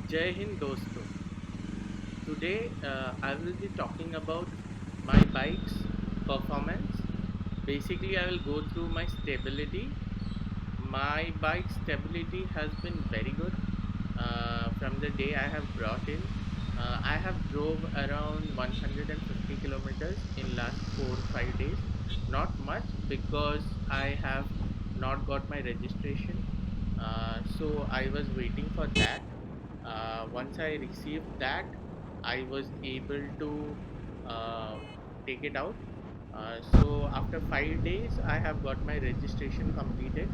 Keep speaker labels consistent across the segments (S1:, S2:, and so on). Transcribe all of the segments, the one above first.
S1: Jai Hind dosto. Today I will be talking about my bike's performance. Basically, I will go through my stability. My bike stability has been very good from the day I have brought in. I have drove around 150 kilometers in last 4 5 days. Not much because I have not got my registration. So I was waiting for that. Once I received that, I was able to uh, take it out. So after 5 days, I have got my registration completed.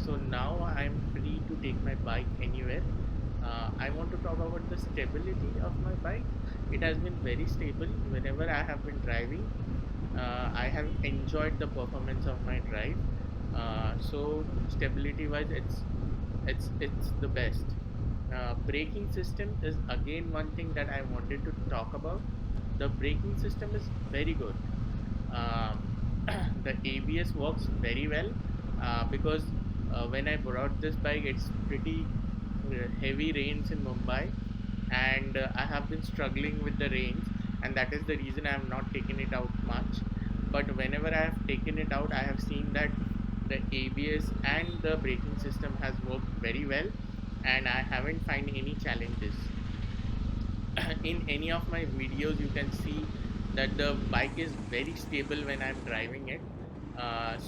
S1: So now I'm free to take my bike anywhere. I want to talk about the stability of my bike. It has been very stable whenever I have been driving. I have enjoyed the performance of my drive. So stability wise, it's the best. Braking system is again one thing that I wanted to talk about. The braking system is very good. Um, the ABS works very well because when I brought this bike, it's pretty heavy rains in Mumbai, and I have been struggling with the rains, and that is the reason I have not taken it out much. But whenever I have taken it out, I have seen that the ABS and the braking system has worked very well, and I haven't find any challenges. In any of my videos you can see that the bike is very stable when I'm driving it.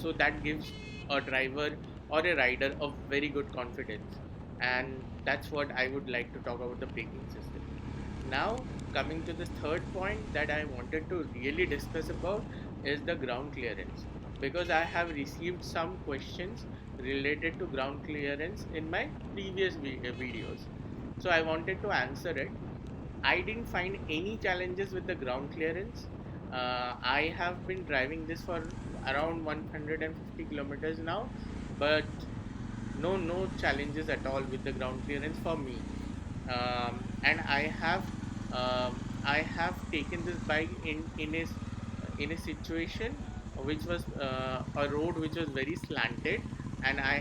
S1: So that gives a driver or a rider a very good confidence, and that's what I would like to talk about the braking system. Now coming to the third point that I wanted to really discuss about is the ground clearance, because I have received some questions related to ground clearance in my previous videos, so I wanted to answer it. I didn't find any challenges with the ground clearance. I have been driving this for around 150 kilometers now, but no challenges at all with the ground clearance for me. And I have taken this bike in a situation which was a road which was very slanted, and uh, I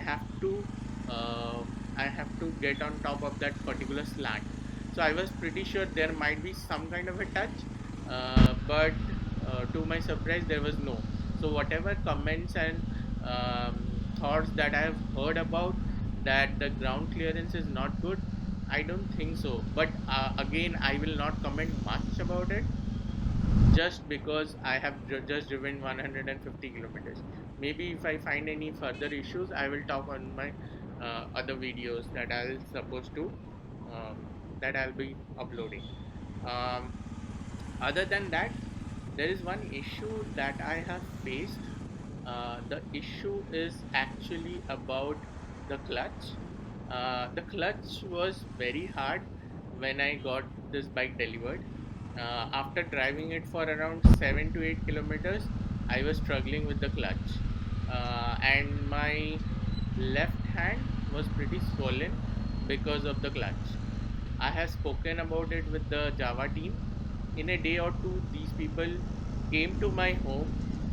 S1: have to get on top of that particular slant. So I was pretty sure there might be some kind of a touch, but to my surprise, there was no. So whatever comments and thoughts that I have heard about that the ground clearance is not good, I don't think so. But again, I will not comment much about it just because I have just driven 150 kilometers. Maybe if I find any further issues, I will talk on my other videos that I'll supposed to that I'll be uploading. Um, Other than that, there is one issue that I have faced. The issue is actually about the clutch. The clutch was very hard when I got this bike delivered. After driving it for around 7 to 8 kilometers, I was struggling with the clutch, and my left hand was pretty swollen because of the clutch. I have spoken about it with the Java team. In a day or two, these people came to my home,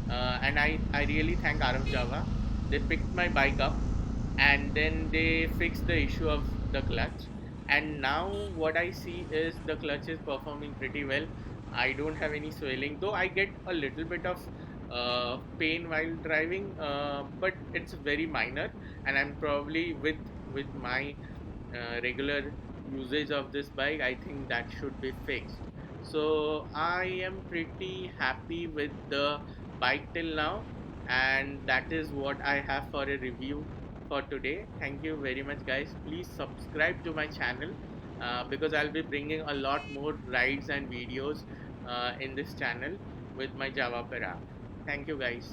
S1: and I really thank RF Java. They picked my bike up and then they fixed the issue of the clutch. And now what I see is the clutch is performing pretty well. I don't have any swelling, though I get a little bit of pain while driving, but it's very minor, and I'm probably with my regular usage of this bike, I think that should be fixed. So I am pretty happy with the bike till now, and that is what I have for a review for today. Thank you very much, guys. Please subscribe to my channel, because I'll be bringing a lot more rides and videos in this channel with my Java per app. Thank you, guys.